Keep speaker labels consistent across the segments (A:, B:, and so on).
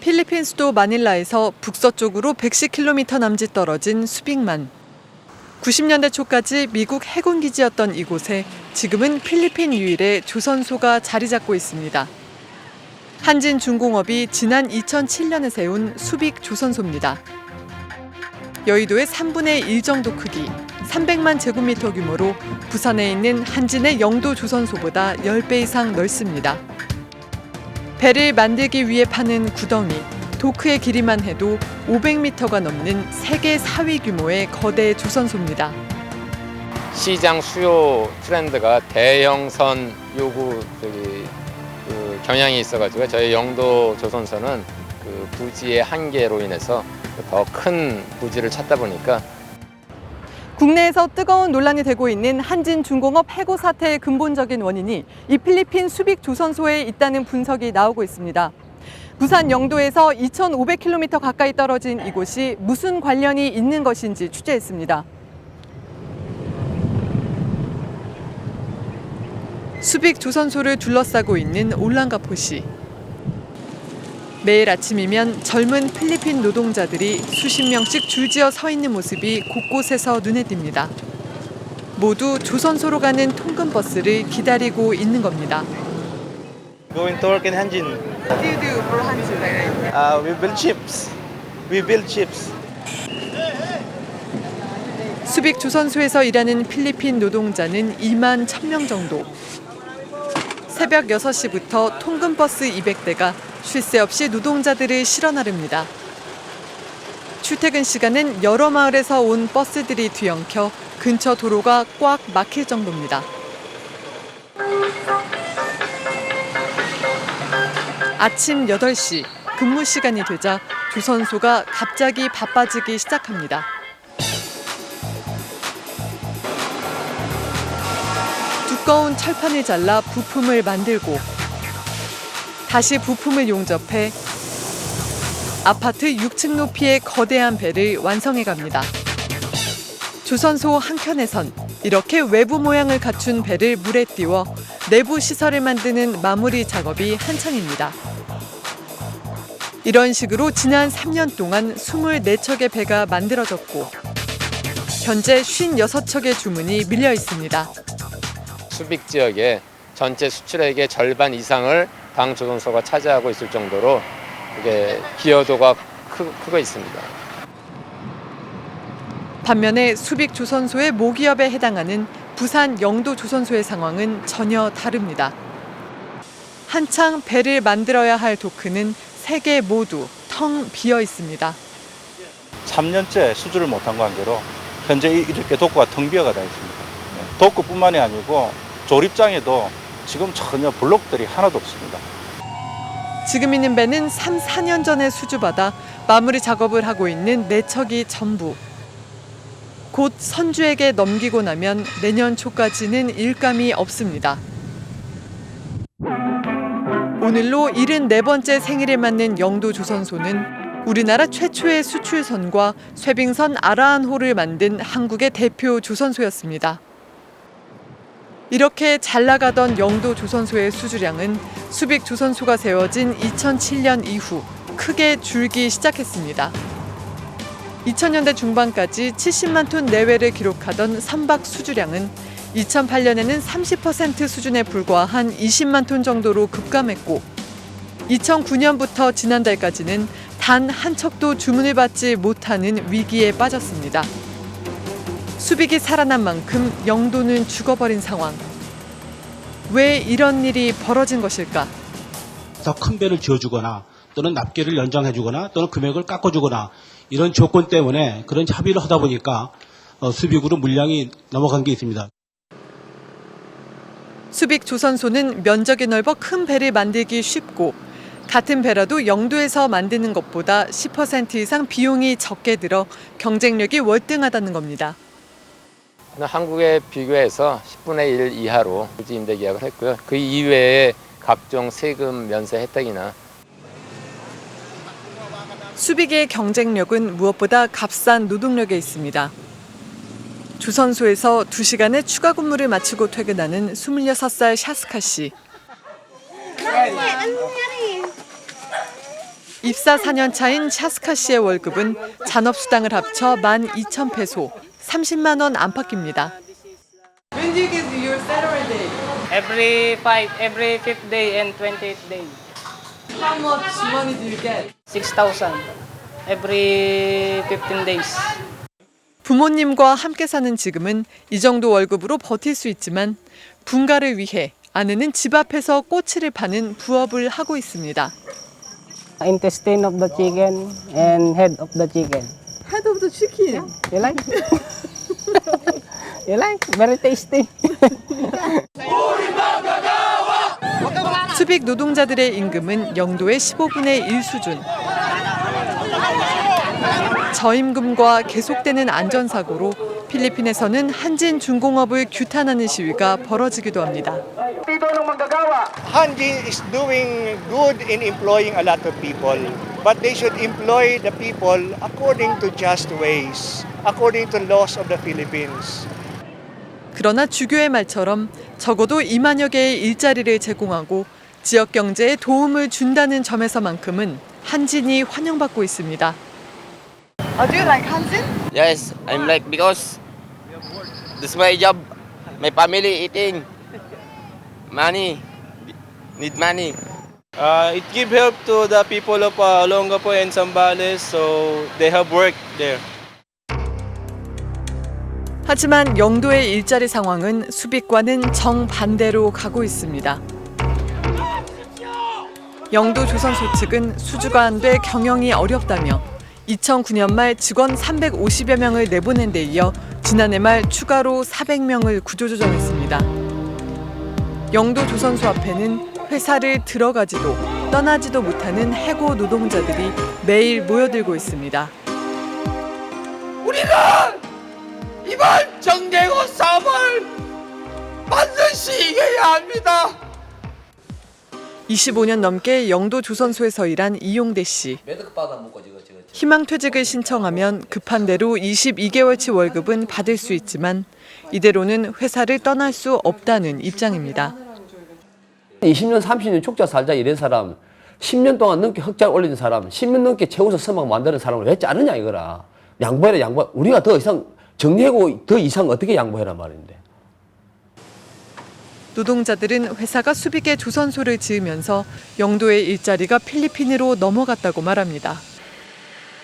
A: 필리핀 수도 마닐라에서 북서쪽으로 110km 남짓 떨어진 수빅만. 90년대 초까지 미국 해군 기지였던 이곳에 지금은 필리핀 유일의 조선소가 자리 잡고 있습니다. 한진중공업이 지난 2007년에 세운 수빅 조선소입니다. 여의도의 3분의 1 정도 크기, 300만 제곱미터 규모로 부산에 있는 한진의 영도 조선소보다 10배 이상 넓습니다. 배를 만들기 위해 파는 구덩이, 도크의 길이만 해도 500m가 넘는 세계 4위 규모의 거대 조선소입니다.
B: 시장 수요 트렌드가 대형선 요구 경향이 있어가지고 저희 영도 조선소는 그 부지의 한계로 인해서 더 큰 부지를 찾다 보니까
A: 국내에서 뜨거운 논란이 되고 있는 한진중공업 해고 사태의 근본적인 원인이 이 필리핀 수빅 조선소에 있다는 분석이 나오고 있습니다. 부산 영도에서 2,500km 가까이 떨어진 이곳이 무슨 관련이 있는 것인지 취재했습니다. 수빅 조선소를 둘러싸고 있는 올랑가포시. 매일 아침이면 젊은 필리핀 노동자들이 수십 명씩 줄지어 서 있는 모습이 곳곳에서 눈에 띕니다. 모두 조선소로 가는 통근버스를 기다리고 있는 겁니다.
C: Going to work in Hanjin.
A: What do you do for Hanjin?
C: We build ships. We build ships.
A: 수빅 조선소에서 일하는 필리핀 노동자는 2만 1,000명 정도. 새벽 6시부터 통근버스 200대가 쉴 새 없이 노동자들을 실어 나릅니다. 출퇴근 시간은 여러 마을에서 온 버스들이 뒤엉켜 근처 도로가 꽉 막힐 정도입니다. 아침 8시, 근무 시간이 되자 조선소가 갑자기 바빠지기 시작합니다. 두꺼운 철판을 잘라 부품을 만들고 다시 부품을 용접해 아파트 6층 높이의 거대한 배를 완성해 갑니다. 조선소 한켠에선 이렇게 외부 모양을 갖춘 배를 물에 띄워 내부 시설을 만드는 마무리 작업이 한창입니다. 이런 식으로 지난 3년 동안 24척의 배가 만들어졌고 현재 56척의 주문이 밀려 있습니다.
B: 수빅 지역의 전체 수출액의 절반 이상을 당 조선소가 차지하고 있을 정도로 그게 기여도가 크고 있습니다.
A: 반면에 수빅 조선소의 모기업에 해당하는 부산 영도 조선소의 상황은 전혀 다릅니다. 한창 배를 만들어야 할 도크는 3개 모두 텅 비어 있습니다.
C: 3년째 수주를 못한 관계로 현재 이렇게 도구가 텅 비어가 다 있습니다. 도구뿐만이 아니고 조립장에도 지금 전혀 블록들이 하나도 없습니다.
A: 지금 있는 배는 3, 4년 전에 수주받아 마무리 작업을 하고 있는 4척이 전부. 곧 선주에게 넘기고 나면 내년 초까지는 일감이 없습니다. 오늘로 74번째 생일에 맞는 영도 조선소는 우리나라 최초의 수출선과 쇠빙선 아라한호를 만든 한국의 대표 조선소였습니다. 이렇게 잘 나가던 영도 조선소의 수주량은 수빅 조선소가 세워진 2007년 이후 크게 줄기 시작했습니다. 2000년대 중반까지 70만 톤 내외를 기록하던 선박 수주량은 2008년에는 30% 수준에 불과한 20만 톤 정도로 급감했고 2009년부터 지난달까지는 단 한 척도 주문을 받지 못하는 위기에 빠졌습니다. 수빅이 살아난 만큼 영도는 죽어버린 상황. 왜 이런 일이 벌어진 것일까?
D: 더 큰 배를 지어주거나 또는 납기를 연장해주거나 또는 금액을 깎아주거나 이런 조건 때문에 그런 합의를 하다 보니까 수빅으로 물량이 넘어간 게 있습니다.
A: 수빅 조선소는 면적이 넓어 큰 배를 만들기 쉽고 같은 배라도 영도에서 만드는 것보다 10% 이상 비용이 적게 들어 경쟁력이 월등하다는 겁니다.
B: 한국에 비교해서 10분의 1 이하로 부지 임대 계약을 했고요. 그 이외에 각종 세금 면세 혜택이나
A: 수빅의 경쟁력은 무엇보다 값싼 노동력에 있습니다. 조선소에서 2시간의 추가 근무를 마치고 퇴근하는 26살 샤스카 씨. 입사 4년 차인 샤스카 씨의 월급은 잔업수당을 합쳐 12,000페소, 30만 원 안팎입니다. When do you get your salary day?
E: Every fifth day and 28th day.
A: How much money do you get?
E: 6,000 every 15 days.
A: 부모님과 함께 사는 지금은 이 정도 월급으로 버틸 수 있지만 분가를 위해 아내는 집 앞에서 꼬치를 파는 부업을 하고 있습니다.
E: Intestine of the chicken and head of the chicken.
A: Head of the chicken.
E: You like? You like? Very tasty.
A: 수빅 노동자들의 임금은 영도의 15분의 1 수준. 저임금과 계속되는 안전사고로 필리핀에서는 한진 중공업을 규탄하는 시위가 벌어지기도 합니다.
F: Hanjin is doing good in employing a lot of people, but they should employ the people according to just ways, according to laws of the Philippines.
A: 그러나 주교의 말처럼 적어도 2만여 개의 일자리를 제공하고 지역 경제에 도움을 준다는 점에서만큼은 한진이 환영받고 있습니다. Do you like 한진?
G: Yes, I'm like because this is my job. My family eating money, need money.
H: It give help to the people of Olongapo and Zambales, so they have work there.
A: 하지만 영도의 일자리 상황은 수빅과는 정반대로 가고 있습니다. 영도 조선소 측은 수주가 안 돼 경영이 어렵다며 2009년 말 직원 350여 명을 내보낸 데 이어 지난해 말 추가로 400명을 구조조정했습니다. 영도 조선소 앞에는 회사를 들어가지도 떠나지도 못하는 해고 노동자들이 매일 모여들고 있습니다.
G: 우리는 이번 정제고 사업을 반드시 이겨야 합니다.
A: 25년 넘게 영도 조선소에서 일한 이용대 씨. 희망퇴직을 신청하면 급한 대로 22개월치 월급은 받을 수 있지만 이대로는 회사를 떠날 수 없다는 입장입니다.
I: 20년, 30년 축자 살자 이런 사람, 10년 동안 넘게 흑자를 올리는 사람, 10년 넘게 최우수 서막 만드는 사람을 왜 자르냐 이거라. 양보해라 양보. 우리가 더 이상 정리하고 더 이상 어떻게 양보해라 말인데.
A: 노동자들은 회사가 수빅에 조선소를 지으면서 영도의 일자리가 필리핀으로 넘어갔다고 말합니다.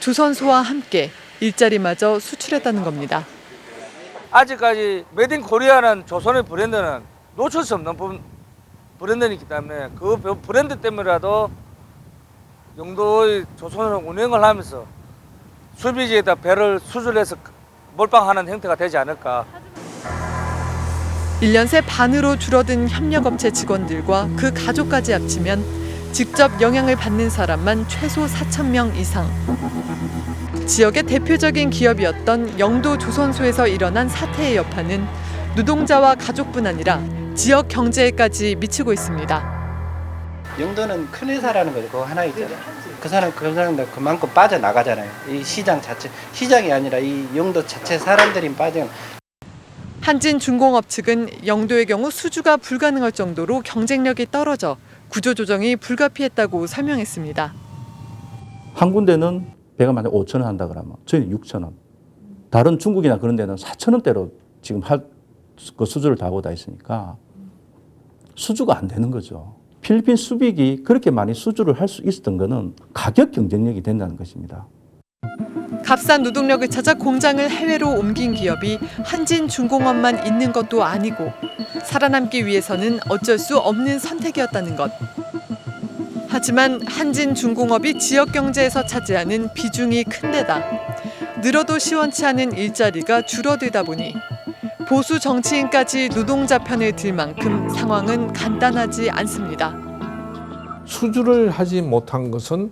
A: 조선소와 함께 일자리마저 수출했다는 겁니다.
J: 아직까지 메드 인 코리아는 조선의 브랜드는 놓칠 수 없는 브랜드이기 때문에 그 브랜드 때문에라도 영도의 조선을 운영을 하면서 수비지에다 배를 수출해서 몰빵하는 형태가 되지 않을까.
A: 1년 새 반으로 줄어든 협력업체 직원들과 그 가족까지 합치면 직접 영향을 받는 사람만 최소 4,000명 이상. 지역의 대표적인 기업이었던 영도 조선소에서 일어난 사태의 여파는 노동자와 가족뿐 아니라 지역 경제에까지 미치고 있습니다.
C: 영도는 큰 회사라는 거죠. 그거 하나 있잖아요. 그 사람 그만큼 빠져나가잖아요. 이 시장 자체, 시장이 아니라 이 영도 자체 사람들이 빠져.
A: 한진 중공업 측은 영도의 경우 수주가 불가능할 정도로 경쟁력이 떨어져 구조조정이 불가피했다고 설명했습니다.
C: 한 군데는 배가 만약 5,000원 한다 그러면 저희는 6,000원. 다른 중국이나 그런 데는 4,000원대로 지금 그 수주를 다 하고 다 있으니까 수주가 안 되는 거죠. 필리핀 수빅이 그렇게 많이 수주를 할 수 있었던 거는 가격 경쟁력이 된다는 것입니다.
A: 값싼 노동력을 찾아 공장을 해외로 옮긴 기업이 한진 중공업만 있는 것도 아니고 살아남기 위해서는 어쩔 수 없는 선택이었다는 것. 하지만 한진 중공업이 지역 경제에서 차지하는 비중이 큰 데다 늘어도 시원치 않은 일자리가 줄어들다 보니 보수 정치인까지 노동자 편을 들 만큼 상황은 간단하지 않습니다.
K: 수주를 하지 못한 것은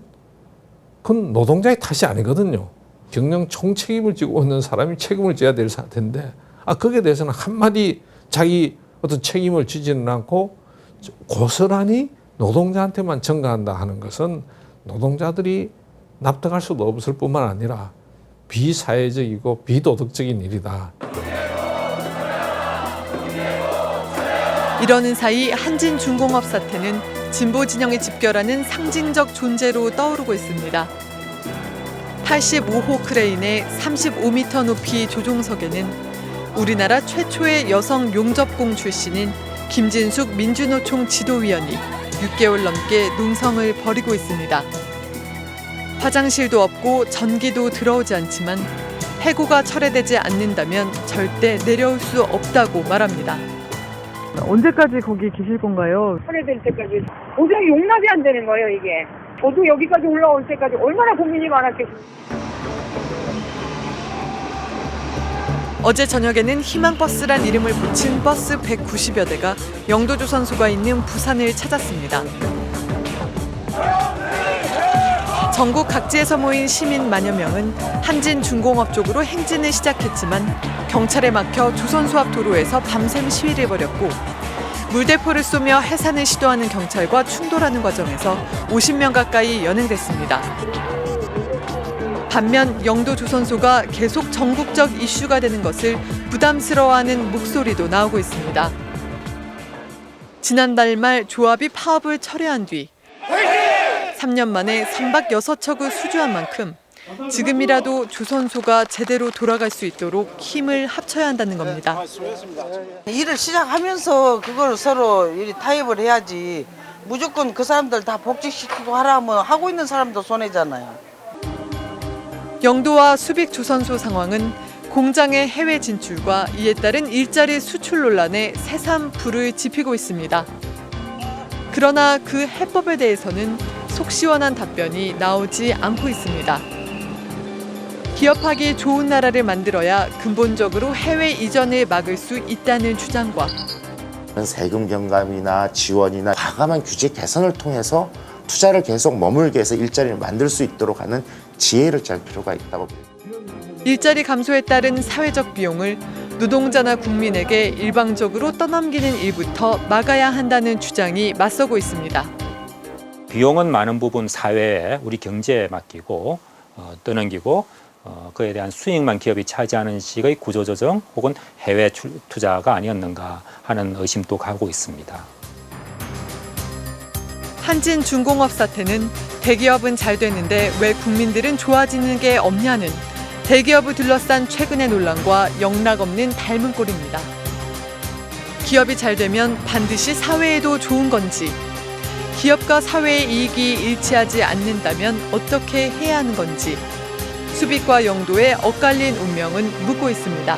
K: 그건 노동자의 탓이 아니거든요. 경영 총책임을 지고 있는 사람이 책임을 져야 될 텐데 거기에 대해서는 한마디 자기 어떤 책임을 지지는 않고 고스란히 노동자한테만 전가한다 하는 것은 노동자들이 납득할 수도 없을 뿐만 아니라 비사회적이고 비도덕적인 일이다.
A: 이러는 사이 한진 중공업 사태는 진보 진영이 집결하는 상징적 존재로 떠오르고 있습니다. 85호 크레인의 35m 높이 조종석에는 우리나라 최초의 여성 용접공 출신인 김진숙 민주노총 지도위원이 6개월 넘게 농성을 벌이고 있습니다. 화장실도 없고 전기도 들어오지 않지만 해고가 철회되지 않는다면 절대 내려올 수 없다고 말합니다. 언제까지 거기 계실 건가요?
L: 철회될 때까지 도저히 용납이 안 되는 거예요, 이게. 저도 여기까지 올라올 때까지 얼마나 고민이 많았겠어요.
A: 어제 저녁에는 희망버스란 이름을 붙인 버스 190여 대가 영도조선소가 있는 부산을 찾았습니다. 전국 각지에서 모인 시민 만여 명은 한진중공업 쪽으로 행진을 시작했지만 경찰에 막혀 조선소 앞 도로에서 밤샘 시위를 벌였고 물대포를 쏘며 해산을 시도하는 경찰과 충돌하는 과정에서 50명 가까이 연행됐습니다. 반면 영도조선소가 계속 전국적 이슈가 되는 것을 부담스러워하는 목소리도 나오고 있습니다. 지난달 말 조합이 파업을 철회한 뒤 3년 만에 3박 6척을 수주한 만큼 지금이라도 조선소가 제대로 돌아갈 수 있도록 힘을 합쳐야 한다는 겁니다.
M: 일을 시작하면서 그걸 서로 타협을 해야지. 무조건 그 사람들 다 복직시키고 하라면 하고 있는 사람도 손해잖아요.
A: 영도와 수빅 조선소 상황은 공장의 해외 진출과 이에 따른 일자리 수출 논란에 새삼 불을 지피고 있습니다. 그러나 그 해법에 대해서는 속 시원한 답변이 나오지 않고 있습니다. 기업하기 좋은 나라를 만들어야 근본적으로 해외 이전을 막을 수 있다는 주장과
N: 세금 경감이나 지원이나 과감한 규제 개선을 통해서 투자를 계속 머물게 해서 일자리를 만들 수 있도록 하는 지혜를 짤 필요가 있다고 봅니다.
A: 일자리 감소에 따른 사회적 비용을 노동자나 국민에게 일방적으로 떠넘기는 일부터 막아야 한다는 주장이 맞서고 있습니다.
O: 비용은 많은 부분 사회에 우리 경제에 맡기고 떠넘기고 그에 대한 수익만 기업이 차지하는 식의 구조조정 혹은 해외 투자가 아니었는가 하는 의심도 가고 있습니다.
A: 한진중공업 사태는 대기업은 잘 되는데 왜 국민들은 좋아지는 게 없냐는 대기업을 둘러싼 최근의 논란과 영락없는 닮은 꼴입니다. 기업이 잘 되면 반드시 사회에도 좋은 건지, 기업과 사회의 이익이 일치하지 않는다면 어떻게 해야 하는 건지, 수빅과 영도의 엇갈린 운명은 묻고 있습니다.